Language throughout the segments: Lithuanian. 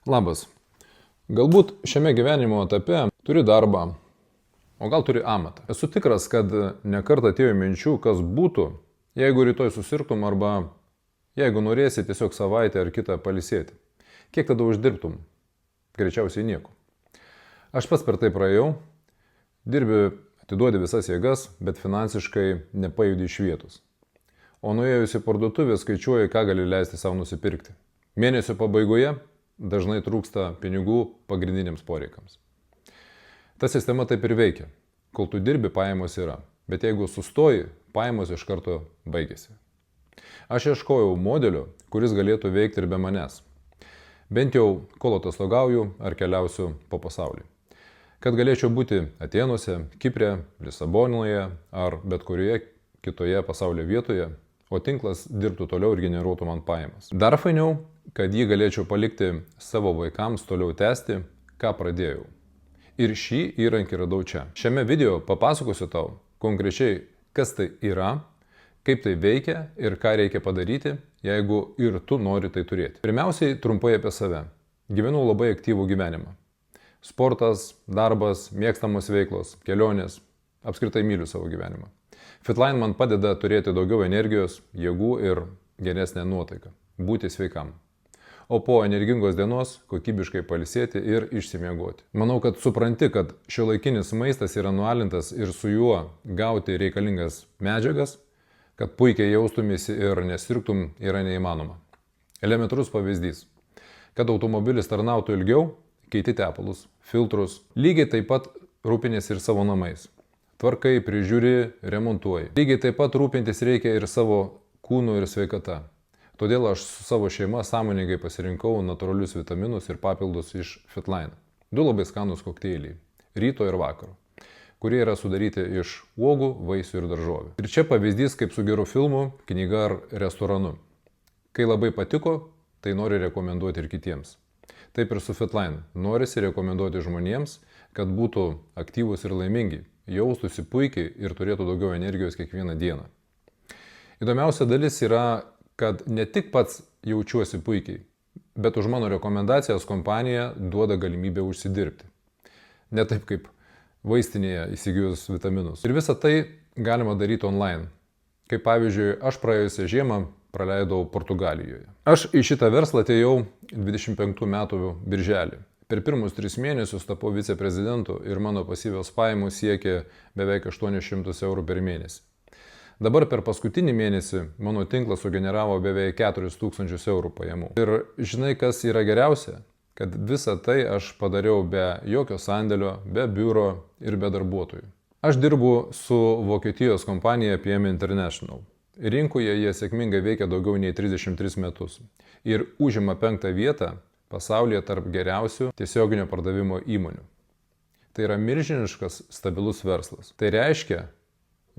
Labas. Galbūt šiame gyvenimo etape turi darbą, o gal turi amatą. Esu tikras, kad nekart atėjo minčių, kas būtų, jeigu rytoj susirgtum arba jeigu norėsi tiesiog savaitę ar kitą pailsėti. Kiek tada uždirbtum? Greičiausiai nieko. Aš pats per tai praėjau, dirbi, atiduodi visas jėgas, bet finansiškai nepajudi iš vietos. O nuėjus į parduotuvę skaičiuoji, ką gali leisti savo nusipirkti. Mėnesio pabaigoje dažnai trūksta pinigų pagrindiniams poreikiams. Ta sistema taip ir veikia. Kol tu dirbi, pajamos yra. Bet jeigu sustoji, pajamos iš karto baigėsi. Aš ieškojau modelio, kuris galėtų veikti ir be manęs. Bent jau kol atostogauju ar keliausiu po pasaulį. Kad galėčiau būti Atėnuose, Kipre, Lisabonoje ar bet kurioje kitoje pasaulio vietoje, o tinklas dirbtų toliau ir generuotų man pajamas. Dar fainiau, kad jį galėčiau palikti savo vaikams toliau tęsti, ką pradėjau. Ir šį įrankį radau čia. Šiame video papasakosiu tau konkrečiai, kas tai yra, kaip tai veikia ir ką reikia padaryti, jeigu ir tu nori tai turėti. Pirmiausiai trumpai apie save. Gyvenau labai aktyvų gyvenimą. Sportas, darbas, mėgstamos veiklos, kelionės. Apskritai myliu savo gyvenimą. Fitline man padeda turėti daugiau energijos, jėgų ir geresnę nuotaiką. Būti sveikam. O po energingos dienos kokybiškai pailsėti ir išsimiegoti. Manau, kad supranti, kad šiuolaikinis maistas yra nualintas ir su juo gauti reikalingas medžiagas, kad puikiai jaustumėsi ir nesirgtum, yra neįmanoma. Elementarus pavyzdys. Kad automobilis tarnautų ilgiau, keiti tepalus, filtrus. Lygiai taip pat rūpinės ir savo namais. Tvarkai, prižiūri, remontuoji. Lygiai taip pat rūpintis reikia ir savo kūnu ir sveikata. Todėl aš su savo šeima sąmoningai pasirinkau natūralius vitaminus ir papildus iš Fitline. 2 labai skanūs kokteiliai. Ryto ir vakaro. Kurie yra sudaryti iš uogų, vaisių ir daržovių. Ir čia pavyzdys kaip su geru filmu, knyga ar restoranu. Kai labai patiko, tai nori rekomenduoti ir kitiems. Taip ir su Fitline. Norisi rekomenduoti žmonėms, kad būtų aktyvūs ir laimingi, jaustųsi puikiai ir turėtų daugiau energijos kiekvieną dieną. Įdomiausia dalis yra, kad ne tik pats jaučiuosi puikiai, bet už mano rekomendacijas kompanija duoda galimybę užsidirbti. Ne taip kaip vaistinėje įsigijus vitaminus. Ir visą tai galima daryti online. Kaip pavyzdžiui, aš praėjusią žiemą praleidau Portugalijoje. Aš į šitą verslą atėjau 25 metų birželį. Per pirmus 3 mėnesius tapau viceprezidentu ir mano pasyvios pajamos siekė beveik 800 eurų per mėnesį. Dabar per paskutinį mėnesį mano tinklas sugeneravo beveik 4000 eurų pajamų. Ir žinai, kas yra geriausia? Kad visą tai aš padariau be jokio sandėlio, be biuro ir be darbuotojų. Aš dirbu su Vokietijos kompanija PM International. Rinkoje jie sėkmingai veikia daugiau nei 33 metus ir užima 5. vietą pasaulyje tarp geriausių tiesioginio pardavimo įmonių. Tai yra milžiniškas stabilus verslas. Tai reiškia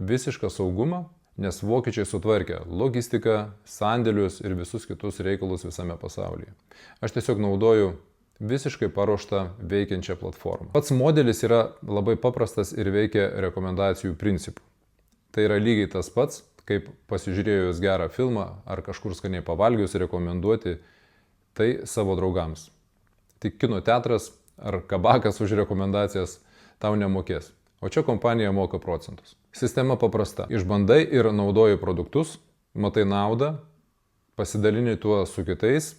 visišką saugumą, nes vokiečiai sutvarkė logistiką, sandėlius ir visus kitus reikalus visame pasaulyje. Aš tiesiog naudoju visiškai paruoštą veikiančią platformą. Pats modelis yra labai paprastas ir veikia rekomendacijų principų. Tai yra lygiai tas pats, kaip pasižiūrėjus gerą filmą ar kažkur skaniai pavalgius rekomenduoti tai savo draugams. Tik kino teatras ar kabakas už rekomendacijas tau nemokės. O čia kompanija moka procentus. Sistema paprasta. Išbandai ir naudoji produktus, matai naudą, pasidalini tuo su kitais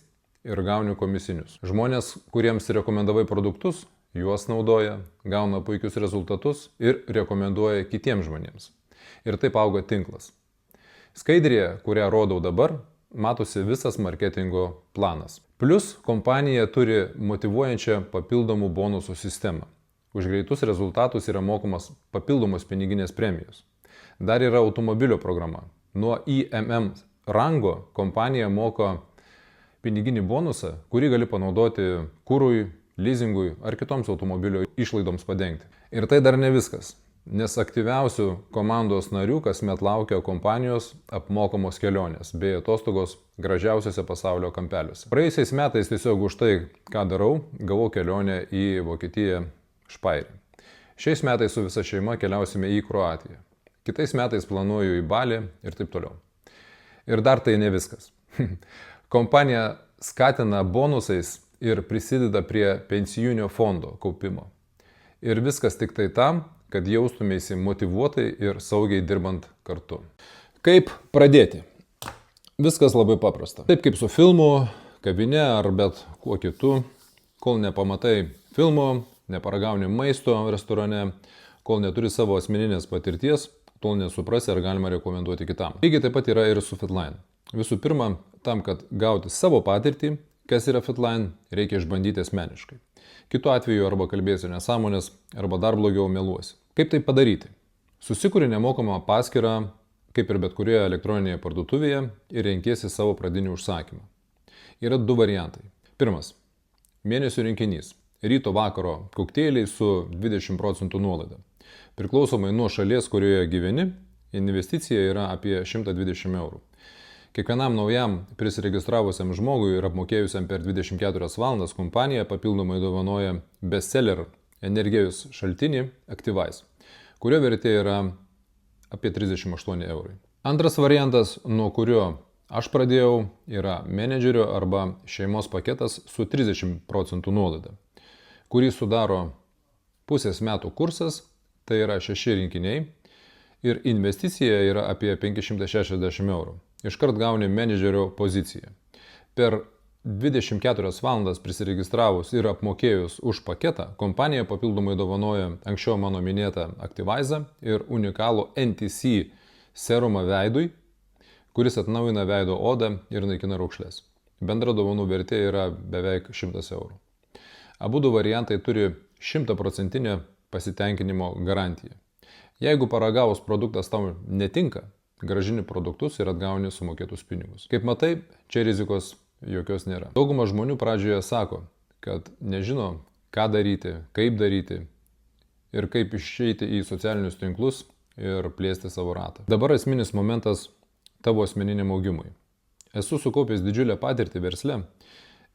ir gauni komisinius. Žmonės, kuriems rekomendavai produktus, juos naudoja, gauna puikius rezultatus ir rekomenduoja kitiems žmonėms. Ir taip auga tinklas. Skaidrėje, kurią rodau dabar, matosi visas marketingo planas. Plus kompanija turi motyvuojančią papildomų bonusų sistemą. Už greitus rezultatus yra mokamas papildomos piniginės premijos. Dar yra automobilio programa. Nuo IMM rango kompanija moka piniginį bonusą, kurį gali panaudoti kūrui, leasingui ar kitoms automobilio išlaidoms padengti. Ir tai dar ne viskas, nes aktyviausių komandos narių kasmet laukia kompanijos apmokamos kelionės bei atostogos gražiausiose pasaulio kampeliuose. Praėjusiais metais tiesiog už tai, ką darau, gavau kelionę į Vokietiją Špairį. Šiais metais su visa šeima keliausime į Kroatiją. Kitais metais planuoju į Balį ir taip toliau. Ir dar tai ne viskas. Kompanija skatina bonusais ir prisideda prie pensijinio fondo kaupimo. Ir viskas tik tai tam, kad jaustumėsi motyvuotai ir saugiai dirbant kartu. Kaip pradėti? Viskas labai paprasta. Taip kaip su filmu, kavine ar bet kuo kitu, kol nepamatai filmo, neparagauni maisto restorane, kol neturi savo asmeninės patirties, tol nesuprasi, ar galima rekomenduoti kitam. Lygiai taip pat yra ir su Fitline. Visų pirma, tam, kad gauti savo patirtį, kas yra Fitline, reikia išbandyti asmeniškai. Kitu atveju arba kalbėsi nesąmonės, arba dar blogiau meluosi. Kaip tai padaryti? Susikuri nemokamą paskyrą, kaip ir bet kurioje elektroninėje parduotuvėje, ir renkiesi savo pradinį užsakymą. Yra du variantai. Pirmas. Mėnesio rinkinys. Ryto vakaro kokteiliai su 20% nuolaida. Priklausomai nuo šalies, kurioje gyveni, investicija yra apie 120 eurų. Kiekvienam naujam prisiregistravusiam žmogui ir apmokėjusiam per 24 valandas kompanija papildomai dovanoja bestseller energijos šaltinį Activize, kurio vertė yra apie 38 eurai. Antras variantas, nuo kurio aš pradėjau, yra menedžerio arba šeimos paketas su 30% nuolaida, kurį sudaro pusės metų kursas, tai yra 6 rinkiniai, ir investicija yra apie 560 eurų. Iškart gauni menedžerio poziciją. Per 24 valandas prisiregistravus ir apmokėjus už paketą, kompanija papildomai dovanoja anksčiau mano minėtą Activize ir unikalų NTC serumą veidui, kuris atnaujina veido odą ir naikina raukšles. Bendra dovanų vertė yra beveik 100 eurų. Abudu variantai turi 100% pasitenkinimo garantiją. Jeigu paragavus produktas tau netinka, grąžini produktus ir atgauni sumokėtus pinigus. Kaip matai, čia rizikos jokios nėra. Dauguma žmonių pradžioje sako, kad nežino, ką daryti, kaip daryti ir kaip išeiti į socialinius tinklus ir plėsti savo ratą. Dabar esminis momentas tavo asmeniniam augimui. Esu sukaupęs didžiulę patirtį versle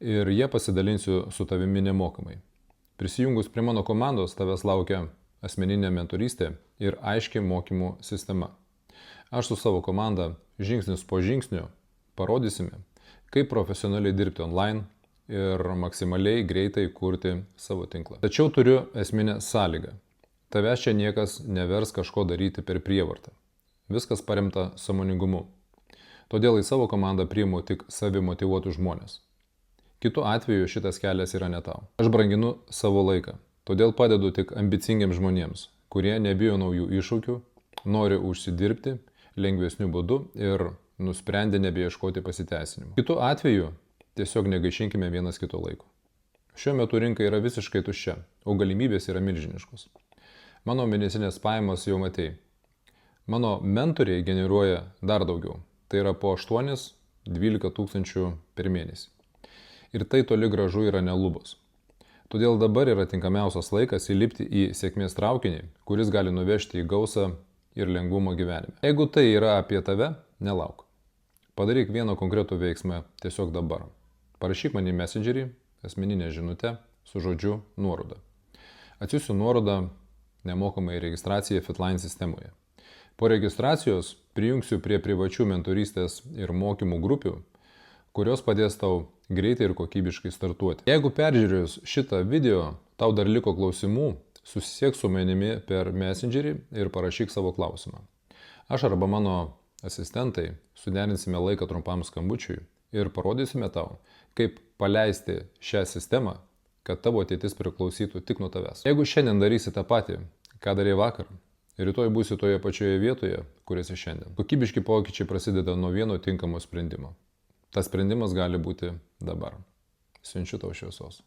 ir jie pasidalinsiu su tavimi nemokamai. Prisijungus prie mano komandos tavęs laukia asmeninė mentorystė ir aiški mokymų sistema. Aš su savo komanda žingsnis po žingsnio parodysime, kaip profesionaliai dirbti online ir maksimaliai greitai kurti savo tinklą. Tačiau turiu esminę sąlygą. Tavęs čia niekas nevers kažko daryti per prievartą. Viskas paremta sąmoningumu. Todėl į savo komandą priimu tik savimotyvuotus žmonės. Kitu atveju šitas kelias yra ne tau. Aš branginu savo laiką. Todėl padedu tik ambicingiams žmonėms, kurie nebijo naujų iššūkių, nori užsidirbti lengvesniu būdu ir nusprendė nebeieškoti pasiteisinimų. Kitu atveju tiesiog negaišinkime vienas kito laiko. Šiuo metu rinka yra visiškai tuščia, o galimybės yra milžiniškos. Mano mėnesinės pajamos jau matei. Mano mentoriai generuoja dar daugiau. Tai yra po 8-12 tūkstančių per mėnesį. Ir tai toli gražu yra ne lubos. Todėl dabar yra tinkamiausias laikas įlipti į sėkmės traukinį, kuris gali nuvežti į gausą ir lengvumą gyvenime. Jeigu tai yra apie tave, nelauk. Padaryk vieną konkretų veiksmą tiesiog dabar. Parašyk man į Messengerį asmeninę žinutę su žodžiu nuoroda. Atsiųsiu nuorodą nemokamai registraciją Fitline sistemoje. Po registracijos prijungsiu prie privačių mentorystės ir mokymų grupių, kurios padės tau greitai ir kokybiškai startuoti. Jeigu peržiūrėjus šitą video, tau dar liko klausimų, susisiek su manimi per Messengerį ir parašyk savo klausimą. Aš arba mano asistentai suderinsime laiką trumpam skambučiui ir parodysime tau, kaip paleisti šią sistemą, kad tavo ateitis priklausytų tik nuo tavęs. Jeigu šiandien darysi tą patį, ką darei vakar, rytoj būsi toje pačioje vietoje, kur esi šiandien. Kokybiški pokyčiai prasideda nuo vieno tinkamo sprendimo. Tas sprendimas gali būti dabar. Siunčiu tau šviesos.